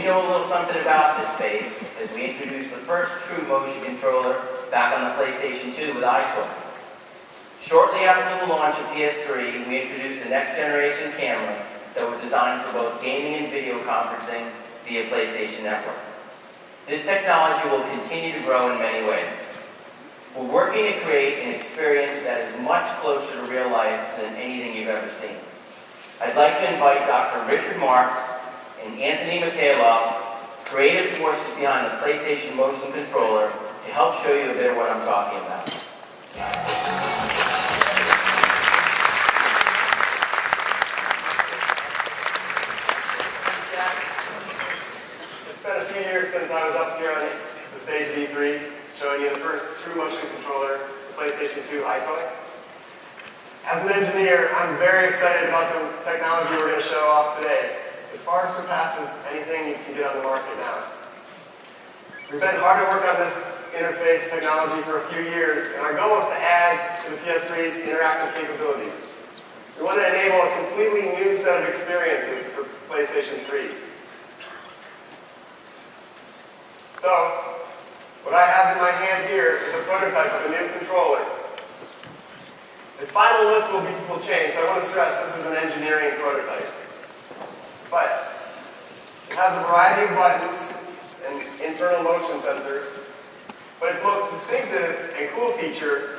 we know a little something about this space as we introduced the first true motion controller back on the PlayStation 2 with iToy. Shortly after the launch of PS3, we introduced the next generation camera that was designed for both gaming and video conferencing via PlayStation Network. This technology will continue to grow in many ways. We're working to create an experience that is much closer to real life than anything you've ever seen. I'd like to invite Dr. Richard Marks and Anthony Mikhailov, creative forces behind the PlayStation Motion Controller, to help show you a bit of what I'm talking about. It's been a few years since I was up here on the stage D3, showing you the first true motion controller, the PlayStation 2 iToy. As an engineer, I'm very excited about the technology we're going to show off today. It far surpasses anything you can get on the market now. We've been hard at work on this interface technology for a few years, and our goal is to add to the PS3's interactive capabilities. We want to enable a completely new set of experiences for PlayStation 3. So, what I have in my hand here is a prototype of a new controller. Its final look will change, so I want to stress this is an engineering prototype. But it has a variety of buttons and internal motion sensors, but its most distinctive and cool feature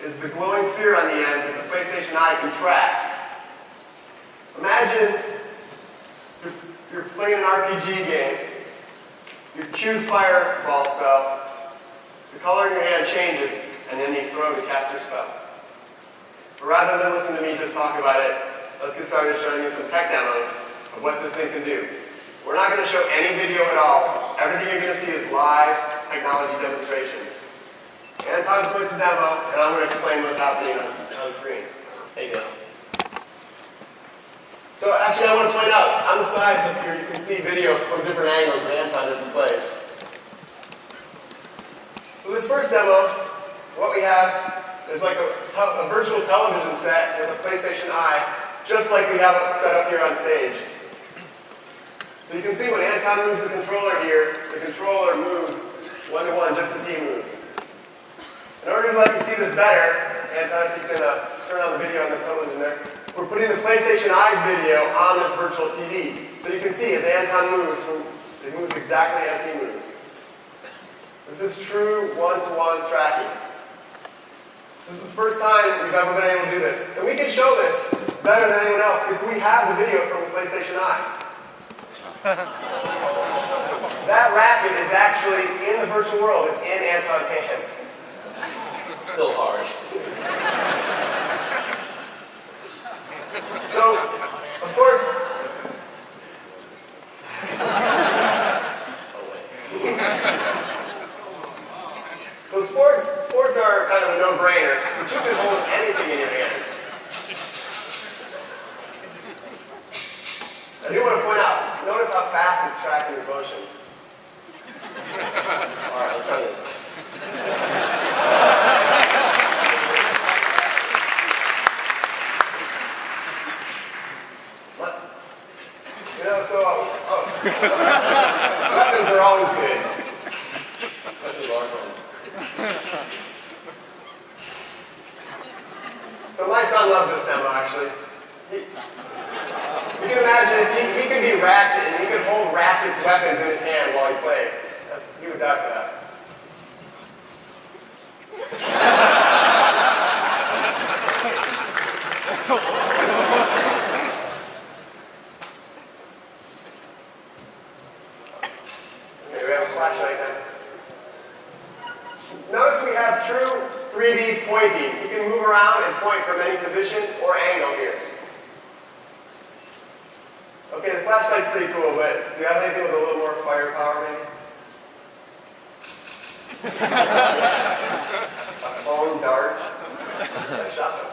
is the glowing sphere on the end that the PlayStation Eye can track. Imagine you're playing an RPG game, you choose fireball spell, the color in your hand changes, and then you throw to cast your spell. But rather than listen to me just talk about it, let's get started showing you some tech demos of what this thing can do. We're not going to show any video at all. Everything you're going to see is live technology demonstration. Anton's going to demo, and I'm going to explain what's happening on the screen. Hey guys. So actually I want to point out, on the sides up here you can see video from different angles when Anton doesn't play. So this first demo, what we have is like a virtual television set with a PlayStation Eye, just like we have it set up here on stage. So you can see when Anton moves the controller here, the controller moves one-to-one just as he moves. In order to let you see this better, Anton, if you can turn on the video on the television there, we're putting the PlayStation Eye's video on this virtual TV. So you can see as Anton moves, it moves exactly as he moves. This is true one-to-one tracking. This is the first time we've ever been able to do this. And we can show this better than anyone else because we have the video from the PlayStation Eye. That racket is actually in the virtual world. It's in Anton's hand. It's still hard. So, of course, so sports are kind of a no-brainer, but you can hold anything in your hand. I do want to point out, notice how fast it's tracking his motions. Alright, let's try this. What? You know, so, weapons are always good. Especially large ones. So my son loves this demo, actually. You can imagine if he could be Ratchet and he could hold Ratchet's weapons in his hand while he plays. He would die for that. Okay, we have a flashlight now. Notice we have true 3D pointing. You can move around and point from any position or angle here. Okay, the flashlight's pretty cool, but do you have anything with a little more firepower, maybe? A phone dart? A shotgun.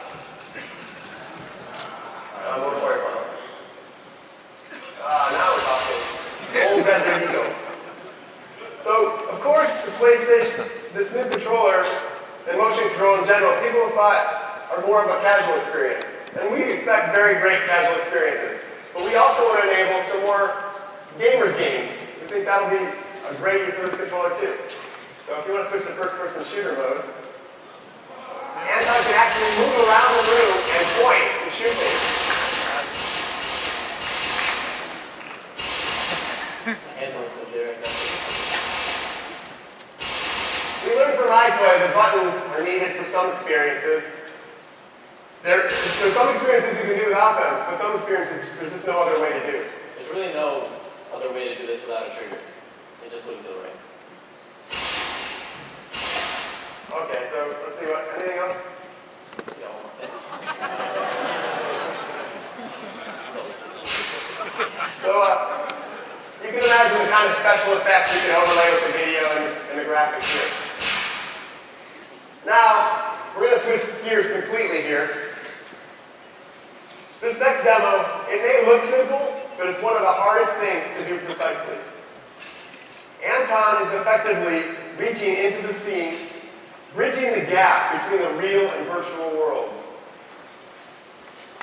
More firepower. Now we're talking. Old Resident Evil. So, of course, the PlayStation, this new controller, and motion control in general, people have thought are more of a casual experience. And we expect very great casual experiences. But we also want to enable some more gamers games. We think that'll be a great use of this controller too. So if you want to switch to first-person shooter mode, Anton can actually move around the room and point and shoot things. Anton's so good right now. We learned from iToy that buttons are needed for some experiences. There's some experiences you can do without them, but some experiences there's just no other way to do. There's really no other way to do this without a trigger. It just wouldn't feel right. Okay, so let's see what, anything else? No. So you can imagine the kind of special effects you can overlay with the video and the graphics here. Now, we're going to switch gears completely here. This next demo, it may look simple, but it's one of the hardest things to do precisely. Anton is effectively reaching into the scene, bridging the gap between the real and virtual worlds.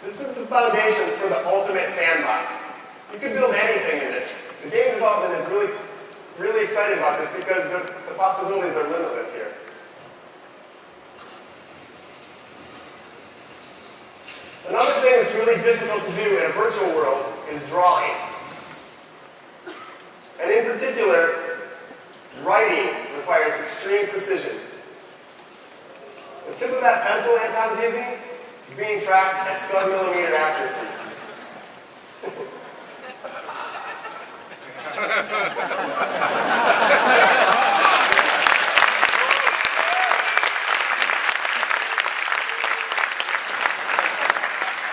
This is the foundation for the ultimate sandbox. You can build anything in this. The game development is really excited about this because the possibilities are limitless here. Another thing that's really difficult to do in a virtual world is drawing. And in particular, writing requires extreme precision. The tip of that pencil Anton's using is being tracked at sub-millimeter accuracy.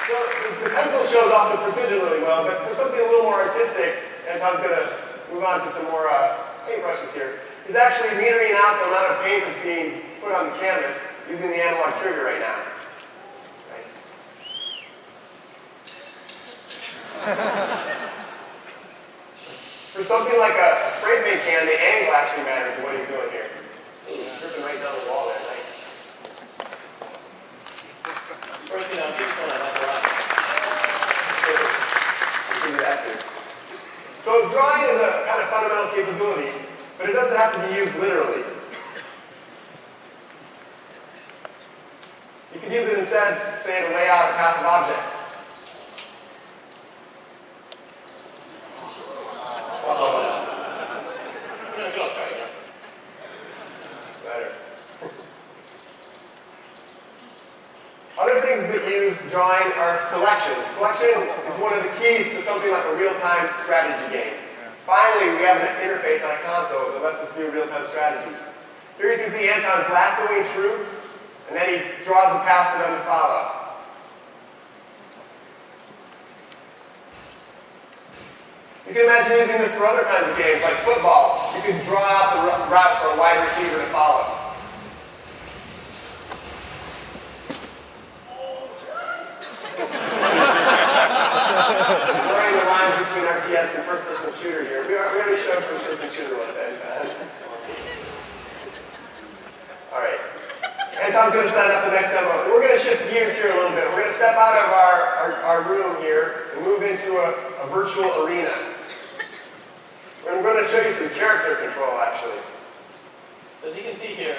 So the pencil shows off the precision really well, but for something a little more artistic, Anton's going to move on to some more paint brushes here. He's actually metering out the amount of paint that's being put on the canvas using the analog trigger right now. Nice. For something like a spray paint can, the angle actually matters in what he's doing here. Ooh, dripping right down the wall there, nice. First, you know, keep this one up, that's a lot. You can do that too. So drawing is a kind of fundamental capability, but it doesn't have to be used literally. You can use it instead, say, to lay out a path of objects. Better. Other things that use drawing are selection. Selection is one of the keys to something like a real-time strategy game. Finally, we have an interface on a console that lets us do real-time strategy. Here you can see Anton's lassoing troops, and then he draws a path for them to follow. You can imagine using this for other kinds of games, like football. You can draw out the route for a wide receiver to follow. Blurring the lines between RTS and first-person shooter here. We already showed first-person shooter once, Anton. All right. Anton's going to set up the next demo. We're going to shift gears here a little bit. We're going to step out of our room here and move into a virtual arena. I'm going to show you some character control, actually. So as you can see here,